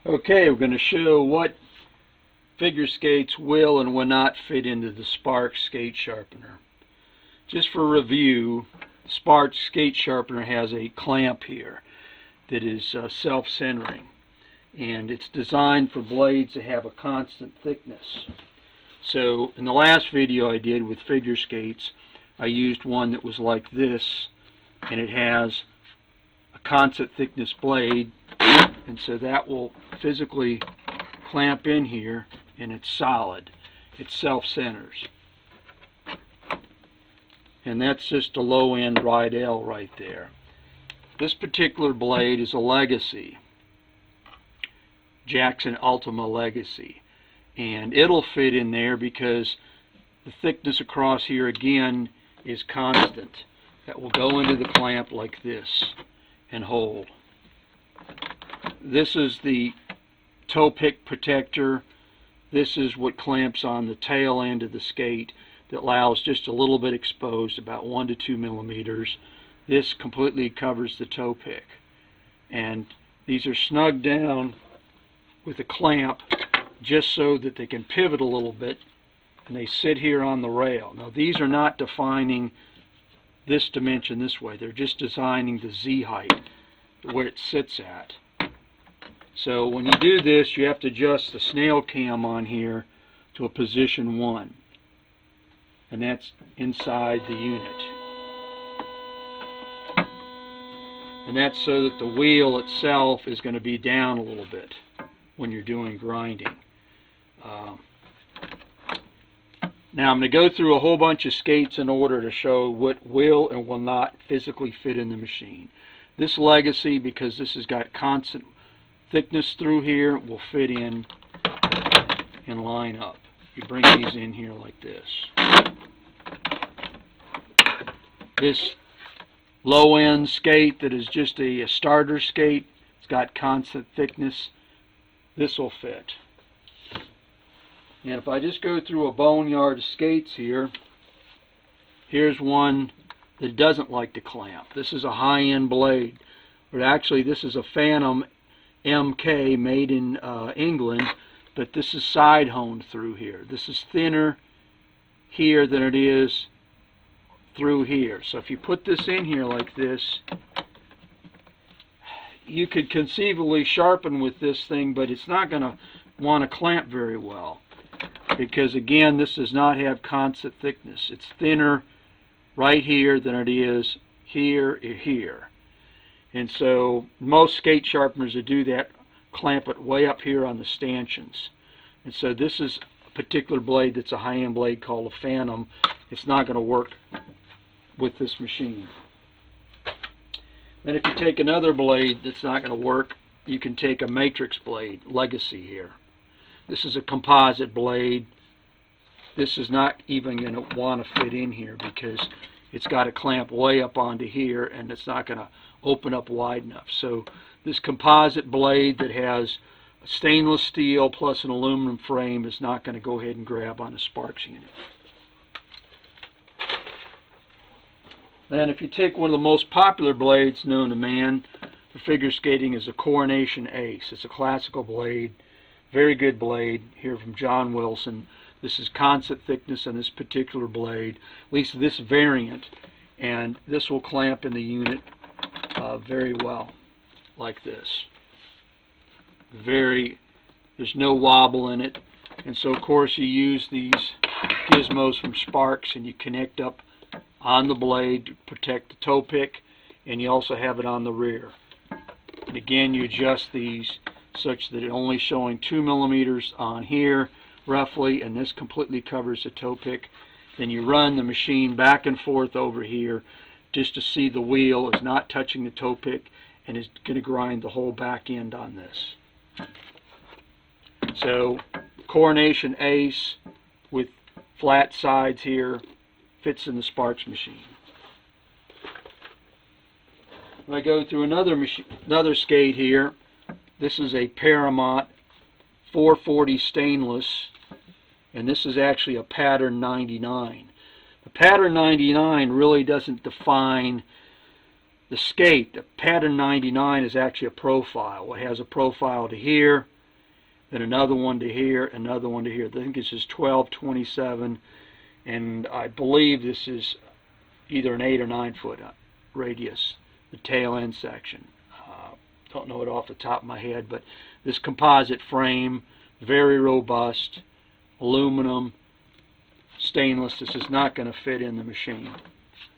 Okay, we're going to show what figure skates will and will not fit into the Sparx skate sharpener. Just for review, Sparx skate sharpener has a clamp here that is self-centering, and it's designed for blades that have a constant thickness. So in the last video I did with figure skates, I used one that was like this, and it has a constant thickness blade, and so that will physically clamp in here, and it's solid. It self-centers. And that's just a low-end right L right there. This particular blade is a Legacy, Jackson Ultima Legacy, and it'll fit in there because the thickness across here again is constant. That will go into the clamp like this and hold. This is the toe pick protector. This is what clamps on the tail end of the skate that allows just a little bit exposed, about 1 to 2 millimeters. This completely covers the toe pick. And these are snugged down with a clamp just so that they can pivot a little bit, and they sit here on the rail. Now these are not defining this dimension this way. They're just designing the Z height, where it sits at. So when you do this, you have to adjust the snail cam on here to a position 1. And that's inside the unit. And that's so that the wheel itself is going to be down a little bit when you're doing grinding. Now I'm going to go through a whole bunch of skates in order to show what will and will not physically fit in the machine. This Legacy, because this has got constant thickness through here, will fit in and line up. You bring these in here like this. This low-end skate that is just a starter skate, it's got constant thickness, this will fit. And if I just go through a boneyard of skates here, here's one that doesn't like to clamp. This is a high-end blade, but actually this is a Phantom MK made in England, but this is side honed through here. This is thinner here than it is through here. So if you put this in here like this, you could conceivably sharpen with this thing, but it's not going to want to clamp very well, because again, this does not have constant thickness. It's thinner right here than it is here or here. And so most skate sharpeners that do that clamp it way up here on the stanchions. And so this is a particular blade that's a high-end blade called a Phantom. It's not going to work with this machine. Then if you take another blade that's not going to work, you can take a matrix blade, Legacy here. This is a composite blade. This is not even going to want to fit in here because it's got a clamp way up onto here, and it's not going to open up wide enough. So this composite blade that has stainless steel plus an aluminum frame is not going to go ahead and grab on a Sparx unit. Then if you take one of the most popular blades known to man for figure skating is a Coronation Ace. It's a classical blade, very good blade here from John Wilson. This is constant thickness on this particular blade, at least this variant, and this will clamp in the unit very well, like this. There's no wobble in it, and so of course you use these gizmos from Sparx, and you connect up on the blade to protect the toe pick, and you also have it on the rear. And again, you adjust these such that it's only showing 2 millimeters on here roughly, and this completely covers the toe pick. Then you run the machine back and forth over here just to see the wheel is not touching the toe pick, and is going to grind the whole back end on this. So Coronation Ace with flat sides here fits in the Sparx machine. When I go through another skate here, this is a Paramount 440 stainless, and this is actually a pattern 99. The pattern 99 really doesn't define the skate, the pattern 99 is actually a profile. It has a profile to here, then another one to here, another one to here. I think this is 12, 27, and I believe this is either an 8 or 9 foot radius, the tail end section. Don't know it off the top of my head, but this composite frame, very robust, aluminum, stainless. This is not going to fit in the machine.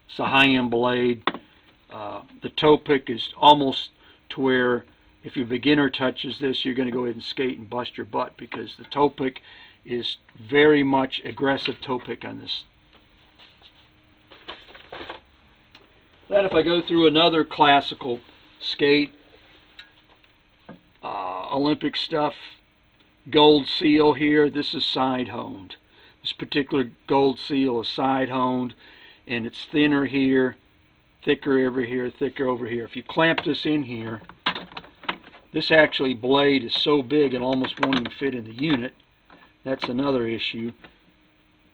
It's a high-end blade. The toe pick is almost to where if your beginner touches this, you're going to go ahead and skate and bust your butt, because the toe pick is very much aggressive toe pick on this. Then if I go through another classical skate, Olympic stuff, gold seal here. This is side honed. This particular gold seal is side honed, and it's thinner here, thicker over here, thicker over here. If you clamp this in here, this actually blade is so big it almost won't even fit in the unit. That's another issue.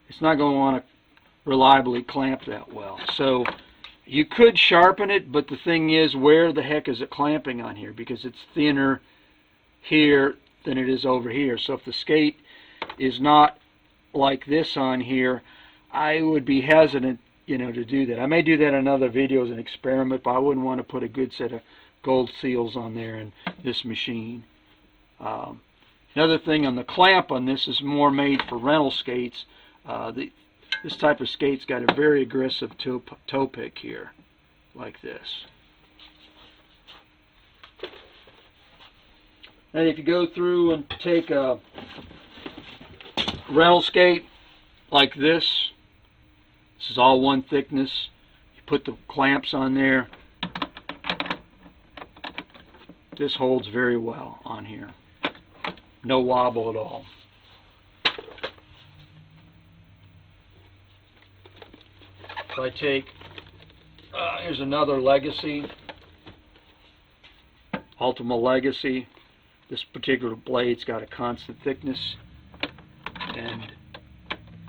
It's not going to want to reliably clamp that well. So you could sharpen it, but the thing is, where the heck is it clamping on here? Because it's thinner here than it is over here. So if the skate is not like this on here, I would be hesitant, to do that. I may do that in another video as an experiment, but I wouldn't want to put a good set of gold seals on there in this machine. Another thing on the clamp on this is more made for rental skates. This type of skate's got a very aggressive toe pick here, like this. And if you go through and take a rental skate like this is all one thickness. You put the clamps on there. This holds very well on here. No wobble at all. So I take, here's another Legacy, Ultima Legacy. This particular blade's got a constant thickness, and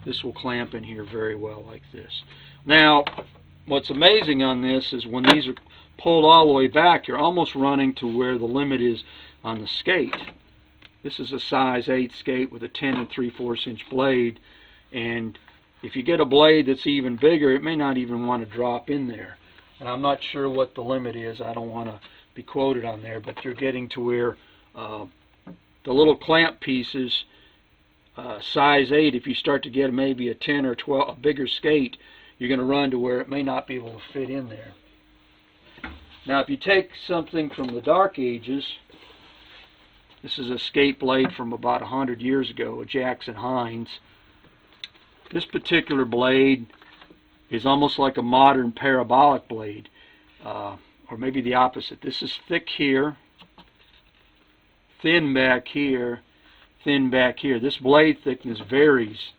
this will clamp in here very well like this. Now, what's amazing on this is when these are pulled all the way back, you're almost running to where the limit is on the skate. This is a size 8 skate with a 10 3/4 inch blade, and if you get a blade that's even bigger, it may not even want to drop in there. And I'm not sure what the limit is. I don't want to be quoted on there, but you're getting to where the little clamp pieces, size 8, if you start to get maybe a 10 or 12, a bigger skate, you're going to run to where it may not be able to fit in there. Now, if you take something from the dark ages, this is a skate blade from about 100 years ago, a Jackson Hines. This particular blade is almost like a modern parabolic blade, or maybe the opposite. This is thick here, thin back here, thin back here. This blade thickness varies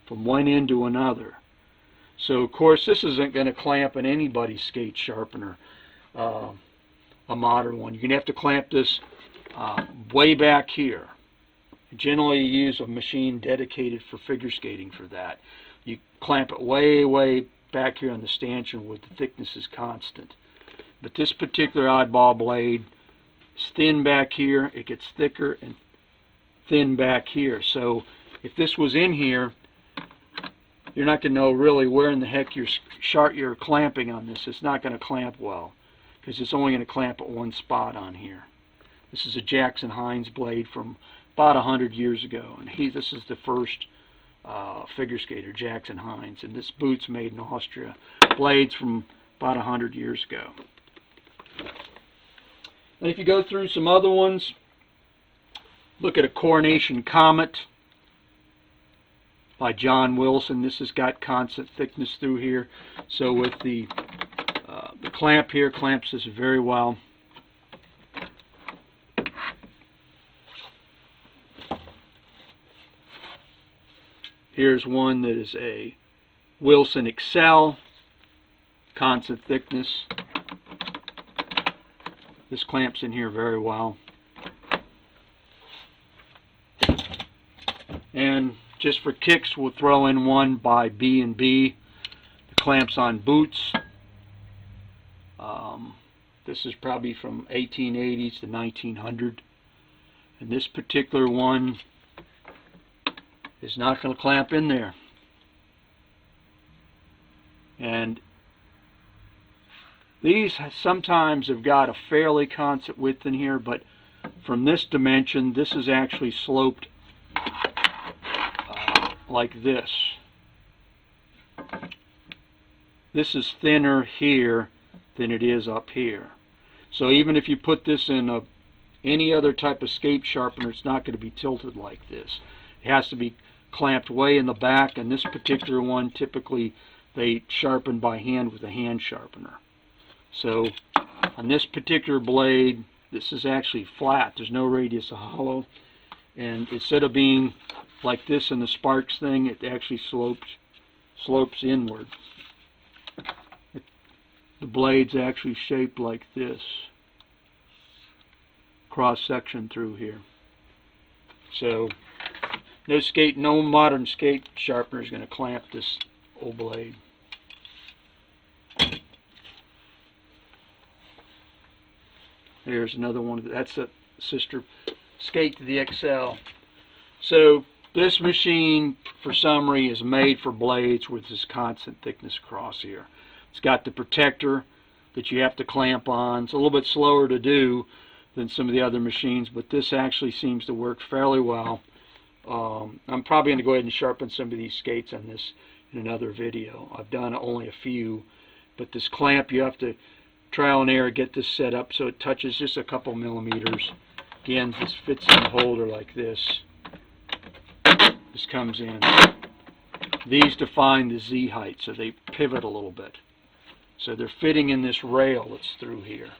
from one end to another. So, of course, this isn't going to clamp in anybody's skate sharpener, a modern one. You're going to have to clamp this way back here. Generally, you use a machine dedicated for figure skating for that. You clamp it way, way back here on the stanchion where the thickness is constant. But this particular oddball blade is thin back here. It gets thicker and thin back here. So if this was in here, you're not going to know really where in the heck you're clamping on this. It's not going to clamp well because it's only going to clamp at one spot on here. This is a Jackson Hines blade from about 100 years ago, and this is the first figure skater, Jackson Hines, and this boot's made in Austria. Blades from about 100 years ago. And if you go through some other ones, look at a Coronation Comet by John Wilson. This has got constant thickness through here, so with the clamp here, clamps this very well. Here's one that is a Wilson Excel, constant thickness. This clamps in here very well. And just for kicks, we'll throw in one by B&B. The clamps on boots. This is probably from 1880s to 1900. And this particular one is not going to clamp in there. And these sometimes have got a fairly constant width in here, but from this dimension, this is actually sloped like this. This is thinner here than it is up here. So even if you put this in any other type of skate sharpener, it's not going to be tilted like this. It has to be clamped way in the back, and this particular one, typically they sharpen by hand with a hand sharpener. So on this particular blade, this is actually flat. There's no radius of hollow. And instead of being like this in the Sparx thing, it actually slopes inward. The blade's actually shaped like this. Cross section through here. So no modern skate sharpener is going to clamp this old blade. Here's another one. That's a sister skate to the XL. So this machine, for summary, is made for blades with this constant thickness across here. It's got the protector that you have to clamp on. It's a little bit slower to do than some of the other machines, but this actually seems to work fairly well. I'm probably going to go ahead and sharpen some of these skates on this in another video. I've done only a few, but this clamp, you have to trial and error get this set up so it touches just a couple millimeters. Again, this fits in the holder like this. This comes in. These define the Z height, so they pivot a little bit. So they're fitting in this rail that's through here.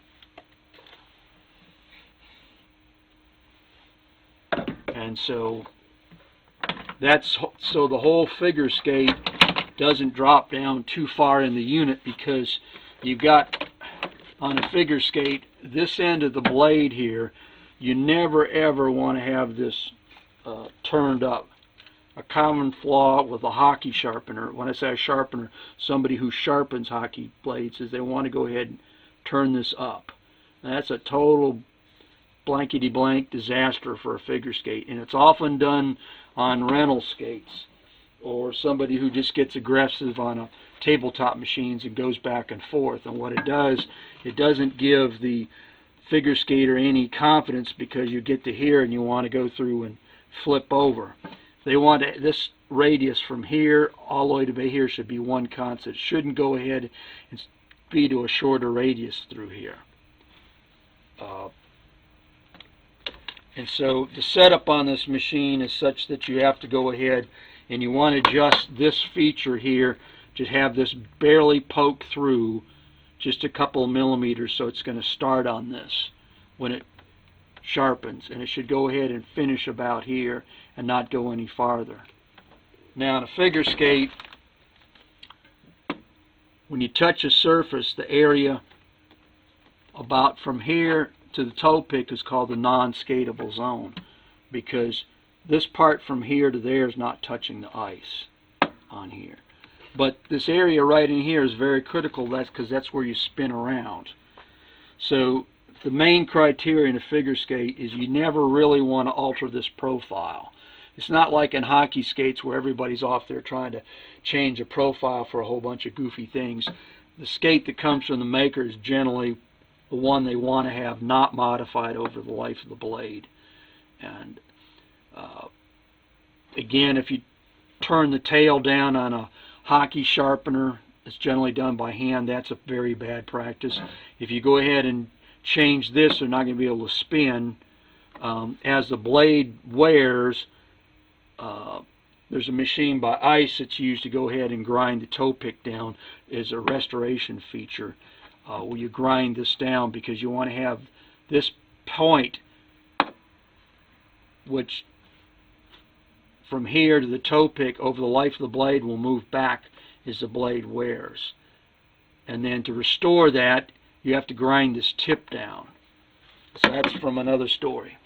And so so the whole figure skate doesn't drop down too far in the unit, because you've got on a figure skate this end of the blade here, you never ever want to have this turned up. A common flaw with a hockey sharpener, when I say a sharpener, somebody who sharpens hockey blades, is they want to go ahead and turn this up. And that's a total blankety-blank disaster for a figure skate, and it's often done on rental skates or somebody who just gets aggressive on a tabletop machines and goes back and forth. And what it does, it doesn't give the figure skater any confidence, because you get to here and you want to go through and flip over. They want this radius from here all the way to here should be one constant. It shouldn't go ahead and be to a shorter radius through here. And so the setup on this machine is such that you have to go ahead and you want to adjust this feature here to have this barely poke through just a couple of millimeters, so it's going to start on this when it sharpens, and it should go ahead and finish about here and not go any farther. Now on a figure skate, when you touch a surface, the area about from here to the toe pick is called the non-skateable zone, because this part from here to there is not touching the ice on here. But this area right in here is very critical. That's because that's where you spin around. So the main criteria in a figure skate is you never really want to alter this profile. It's not like in hockey skates where everybody's off there trying to change a profile for a whole bunch of goofy things. The skate that comes from the maker is generally the one they want to have not modified over the life of the blade. And again, if you turn the tail down on a hockey sharpener, it's generally done by hand. That's a very bad practice. If you go ahead and change this, they're not going to be able to spin. As the blade wears, there's a machine by Ice that's used to go ahead and grind the toe pick down as a restoration feature, where you grind this down, because you want to have this point, which from here to the toe pick over the life of the blade will move back as the blade wears. And then to restore that, you have to grind this tip down. So that's from another story.